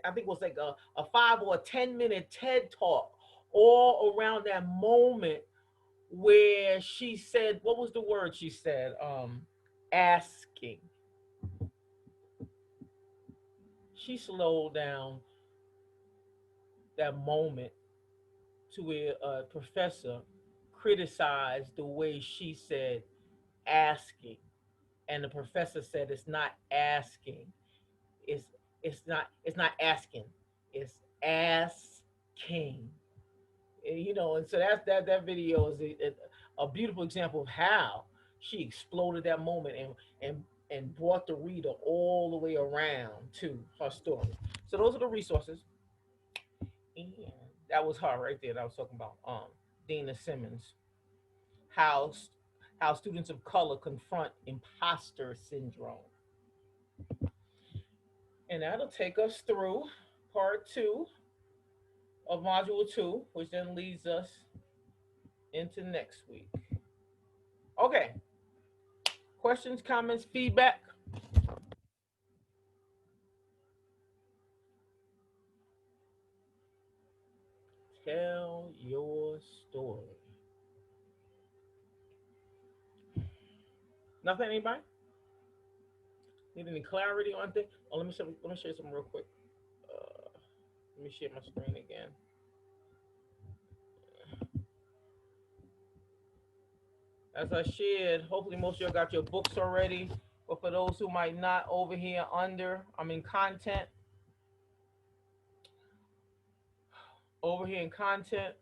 I think was like a 5 or 10 minute TED talk all around that moment where she said, what was the word she said? Asking. She slowed down that moment to where a professor criticized the way she said asking, and the professor said it's not asking, it's not asking, it's asking. You know, and so that video is a beautiful example of how she exploded that moment and and brought the reader all the way around to her story. So those are the resources. And that was her right there that I was talking about. Dina Simmons. How how students of color confront imposter syndrome. And that'll take us through part 2 of module 2, which then leads us into next week. Okay. Questions, comments, feedback? Tell your story. Nothing, anybody? Need any clarity on things? Oh, let me show you something real quick. Let me share my screen again. As I shared, hopefully most of y'all got your books already. But for those who might not, over here I'm in content. Over here in content,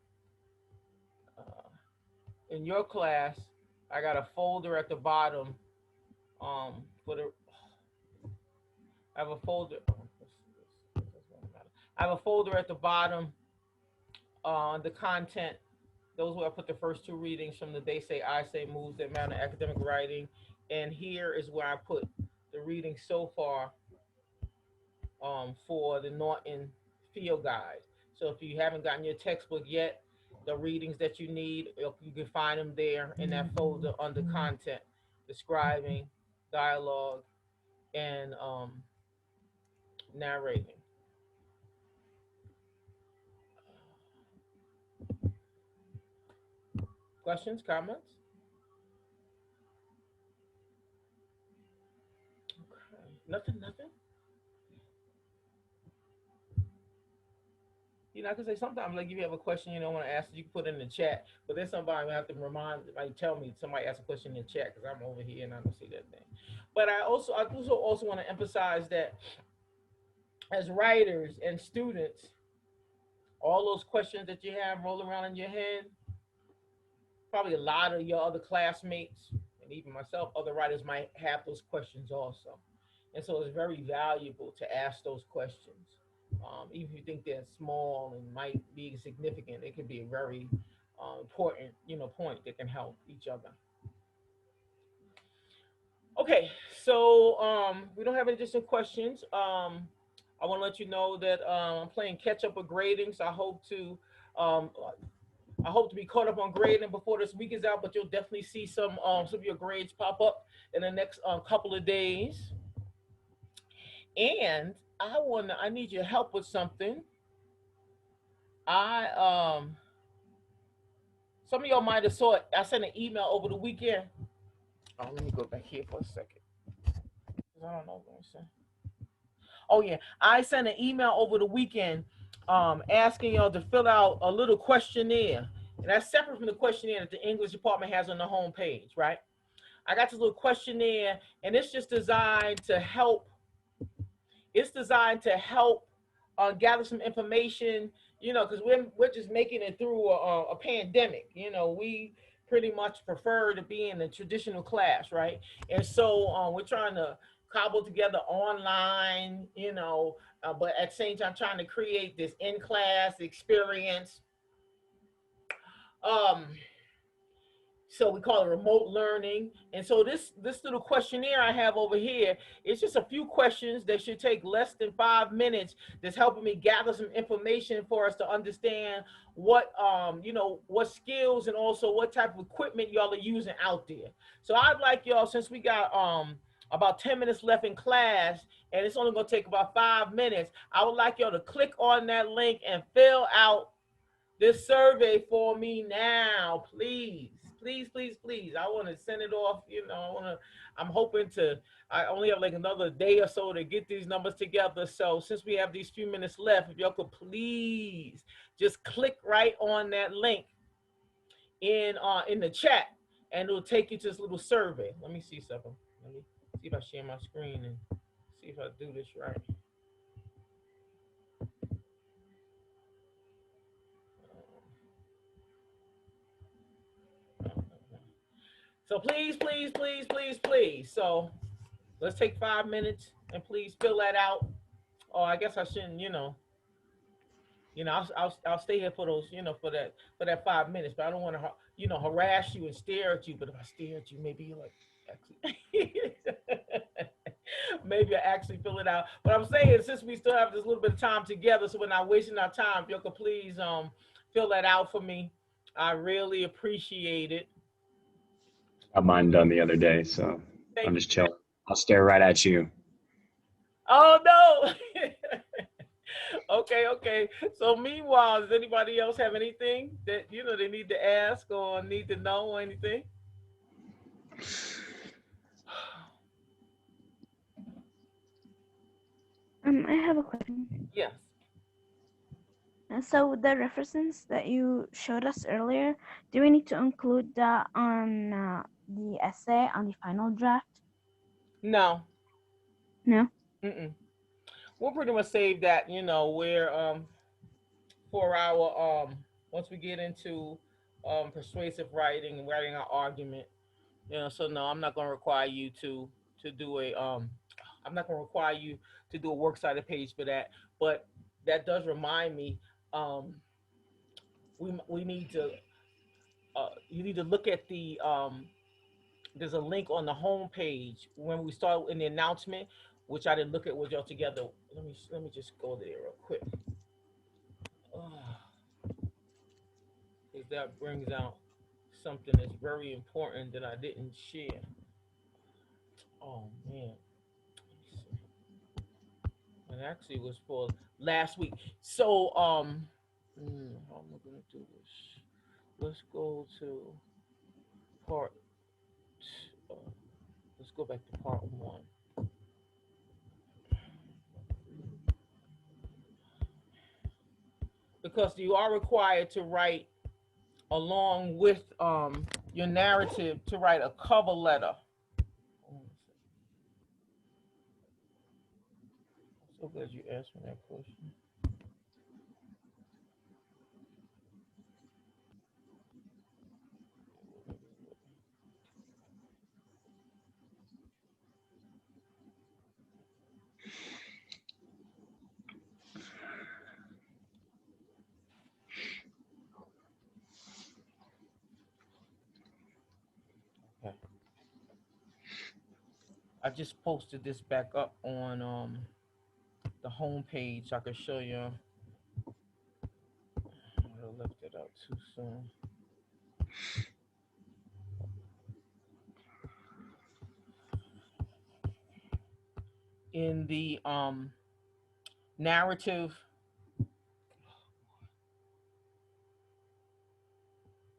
in your class, I got a folder at the bottom. For the, I have a folder. I have a folder at the bottom on the content. Those where I put the first 2 readings from the They Say, I Say, Moves That Matter academic writing. And here is where I put the readings so far for the Norton Field Guide. So if you haven't gotten your textbook yet, the readings that you need, you can find them there in that folder under content, describing, dialogue, and narrating. Questions, comments? Okay. Nothing. You know, I can say sometimes, like, if you have a question you don't want to ask, you can put it in the chat. But then somebody have to tell me somebody asked a question in the chat because I'm over here and I don't see that thing. But I also want to emphasize that as writers and students, all those questions that you have rolling around in your head, probably a lot of your other classmates and even myself, other writers might have those questions also. And so it's very valuable to ask those questions. Even if you think they're small and might be significant, it could be a very important, point that can help each other. Okay, so we don't have any additional questions. I want to let you know that I'm playing catch up with grading, so I hope to be caught up on grading before this week is out. But you'll definitely see some of your grades pop up in the next couple of days. And I need your help with something. Some of y'all might have saw it. I sent an email over the weekend. Oh, let me go back here for a second. I don't know what I'm saying. Oh yeah, I sent an email over the weekend asking y'all to fill out a little questionnaire. And that's separate from the questionnaire that the English department has on the home page, right? I got this little questionnaire, and it's just designed to help. It's designed to help gather some information, because we're just making it through a pandemic. We pretty much prefer to be in a traditional class, right? And so we're trying to cobble together online, but at the same time trying to create this in-class experience. So we call it remote learning. And so this little questionnaire I have over here, it's just a few questions that should take less than 5 minutes. That's helping me gather some information for us to understand what skills and also what type of equipment y'all are using out there. So I'd like y'all, since we got about 10 minutes left in class, and it's only gonna take about 5 minutes, I would like y'all to click on that link and fill out this survey for me now, please. Please. I want to send it off. I'm hoping I only have like another day or so to get these numbers together. So since we have these few minutes left, if y'all could please just click right on that link in the chat, and it'll take you to this little survey. Let me see something. Let me see if I share my screen and see if I do this right. So please. So let's take 5 minutes and please fill that out. Oh, I guess I shouldn't, I'll stay here for those, for that 5 minutes, but I don't want to, harass you and stare at you. But if I stare at you, maybe you like, actually, maybe I actually fill it out. But I'm saying, since we still have this little bit of time together, so we're not wasting our time, if you could please fill that out for me, I really appreciate it. Got mine done the other day, so Thank I'm you. just chilling. I'll stare right at you. Oh no. Okay, okay. So meanwhile, does anybody else have anything that they need to ask or need to know or anything? I have a question. Yes. So the references that you showed us earlier, do we need to include that on the essay on the final draft? No. No. Mm-mm. We'll pretty much save that. Where for our once we get into persuasive writing and writing our argument. So no, I'm not going to require you to do a I'm not going to require you to do a works cited page for that. But that does remind me, we need to you need to look at the there's a link on the home page when we start in the announcement, which I didn't look at with y'all together. Let me just go there real quick. Because that brings out something that's very important that I didn't share. Oh man. And actually it was for last week. So how am I gonna do this? Let's go to part let's go back to part 1. Because you are required to write along with your narrative, to write a cover letter. I'm so glad you asked me that question. Okay. I just posted this back up on the home page so I can show you. I left it out too soon. In the narrative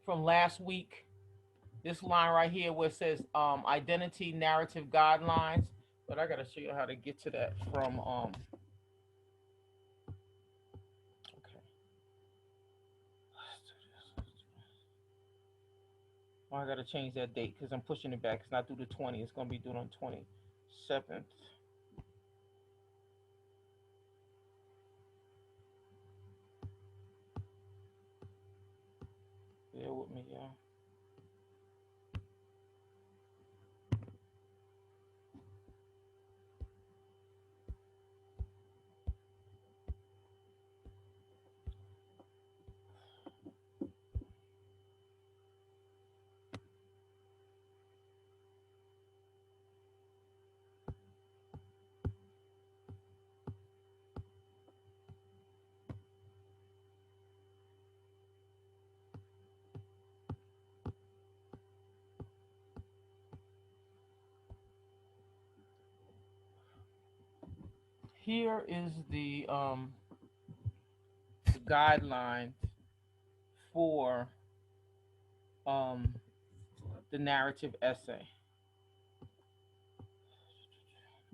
from last week, this line right here where it says identity narrative guidelines, but I gotta show you how to get to that from okay. Oh, I gotta change that date because I'm pushing it back. It's not due to 20. It's gonna be due on 27th. Bear with me, y'all. Here is the guideline for the narrative essay.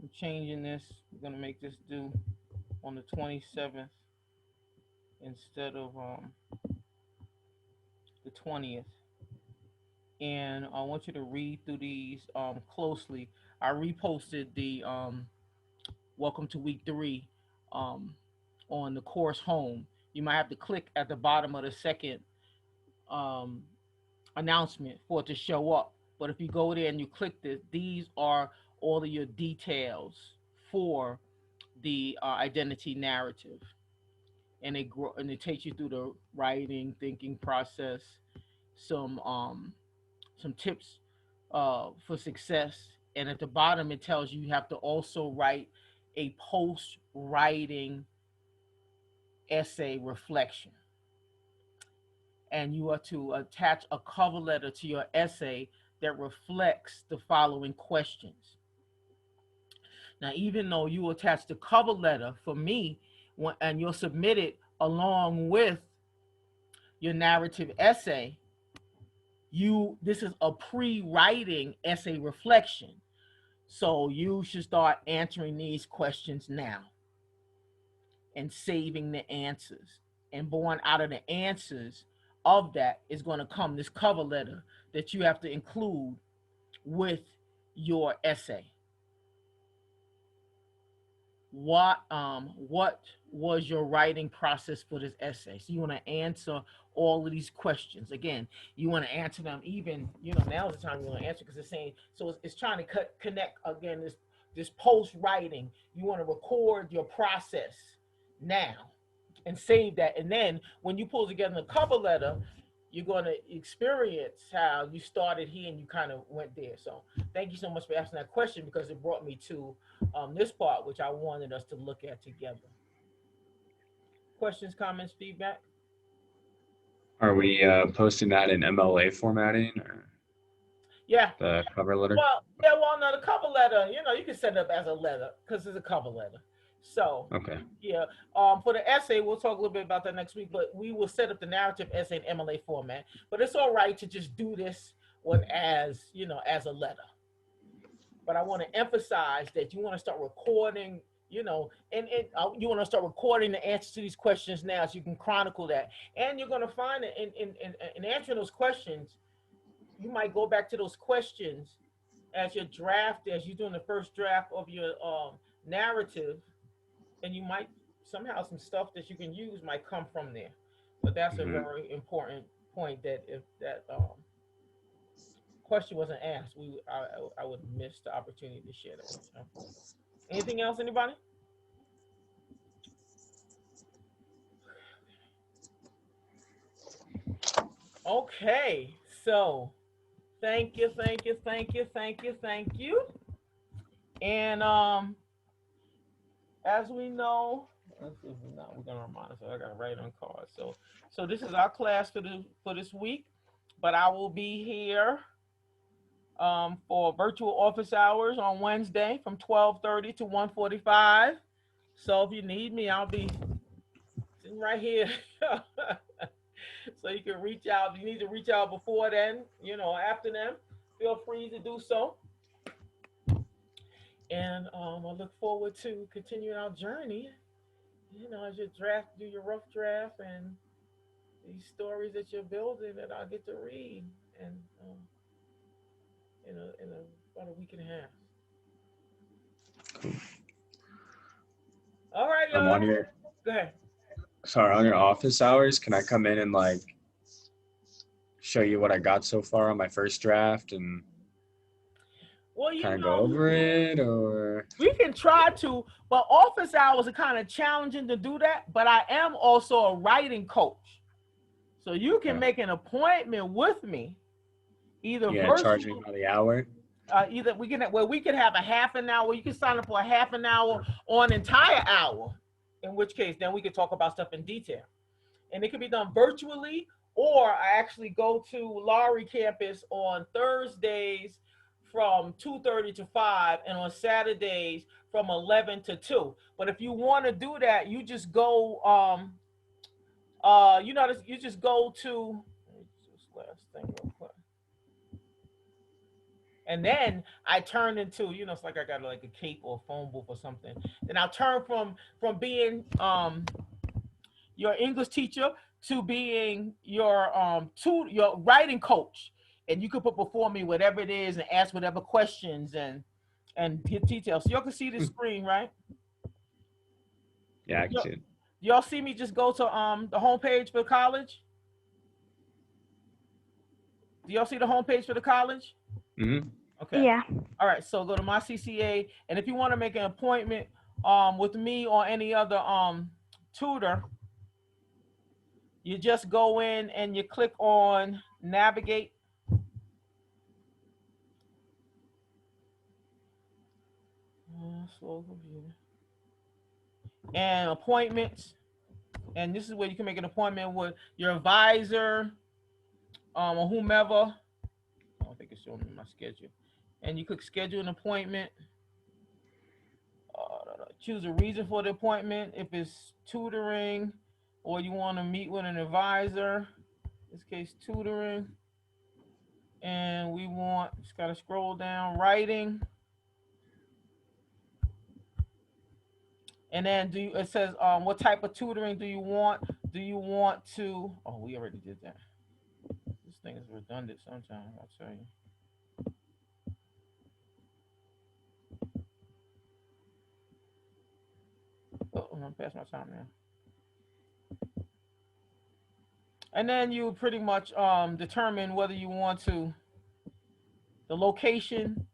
I'm changing this. We're gonna make this due on the 27th instead of the 20th. And I want you to read through these closely. I reposted the welcome to week 3 on the course home. You might have to click at the bottom of the second announcement for it to show up. But if you go there and you click this, these are all of your details for the identity narrative, and it takes you through the writing, thinking process, some tips for success, and at the bottom it tells you have to also write a post writing essay reflection, and you are to attach a cover letter to your essay that reflects the following questions. Now, even though you attach the cover letter for me, and you'll submit it along with your narrative essay, this is a pre-writing essay reflection. So you should start answering these questions now and saving the answers. And born out of the answers of that is going to come this cover letter that you have to include with your essay. What was your writing process for this essay? So you want to answer all of these questions. Again, you want to answer them even, now's the time you want to answer, because it's saying, so it's trying to connect again, this post writing. You want to record your process now and save that. And then when you pull together the cover letter, you're going to experience how you started here and you kind of went there. So thank you so much for asking that question, because it brought me to this part, which I wanted us to look at together. Questions, comments, feedback? Are we posting that in MLA formatting, or Yeah. the cover letter? Well, no, the cover letter, you can set it up as a letter because it's a cover letter. So, Okay. yeah, for the essay, we'll talk a little bit about that next week, but we will set up the narrative essay in MLA format. But it's all right to just do this one as a letter. But I want to emphasize that you want to start recording, and you want to start recording the answers to these questions now, so you can chronicle that. And you're going to find that in answering those questions, you might go back to those questions as you're doing the first draft of your narrative, and you might somehow some stuff that you can use might come from there. But that's a very important point, that if that question wasn't asked, I would miss the opportunity to share that with you. Anything else, anybody? Okay, so thank you. And as we know, we're gonna remind us. I gotta write on cards. So this is our class for this week, but I will be here for virtual office hours on Wednesday from 12:30 to 1:45. So if you need me, I'll be sitting right here. So you can reach out. If you need to reach out before then, after then, feel free to do so. And I look forward to continuing our journey, as you do your rough draft, and these stories that you're building that I get to read, and in about a week and a half. Cool. All right, y'all. Go ahead. Sorry, on your office hours, can I come in and show you what I got so far on my first draft and kind of go over it, or? We can try to, but office hours are kind of challenging to do that. But I am also a writing coach, so you can make an appointment with me. Either charge me by the hour. Either we can have a half an hour. You can sign up for a half an hour or an entire hour. In which case, then we could talk about stuff in detail, and it can be done virtually, or I actually go to Lowry campus on Thursdays from 2:30 to 5, and on Saturdays from 11 to 2. But if you want to do that, you just go, you just go to, this last thing real quick. And then I turn into, it's like I got like a cape or a phone booth or something. Then I'll turn from being your English teacher to being your writing coach. And you can put before me whatever it is and ask whatever questions and get details. So y'all can see the screen, right? Yeah, I can see it. Y'all see me just go to the homepage for the college? Do y'all see the homepage for the college? Mm-hmm. Okay. Yeah. All right. So go to My CCA, and if you want to make an appointment with me or any other tutor, you just go in and you click on navigate. Slow computer. And appointments. And this is where you can make an appointment with your advisor or whomever. I don't think it's showing me my schedule. And you click schedule an appointment. Choose a reason for the appointment. If it's tutoring or you want to meet with an advisor, in this case, tutoring. And we want, just got to scroll down, writing. And then it says, what type of tutoring do you want? Do you want to, oh, we already did that. This thing is redundant sometimes, I'll tell you. Oh, I'm past my time now. And then you pretty much determine whether you want to, the location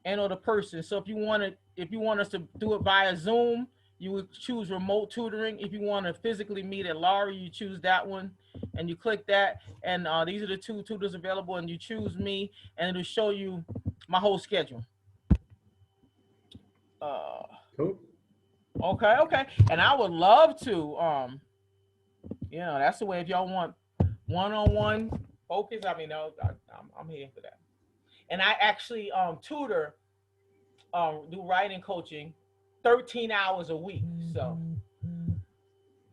and or the person. So if you want us to do it via Zoom, you would choose remote tutoring. If you want to physically meet at Laurie, you choose that one, and you click that. And these are the 2 tutors available, and you choose me, and it'll show you my whole schedule. Cool. Okay. And I would love to, that's the way. If y'all want one-on-one focus, I mean, I'm here for that. And I actually tutor, do writing coaching 13 hours a week. So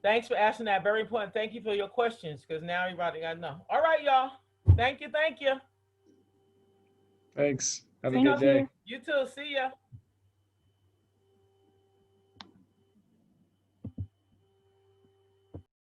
thanks for asking that. Very important. Thank you for your questions, because now everybody got to know. All right, y'all. Thank you. Thanks. Have a Thank good day. you. You too. See ya.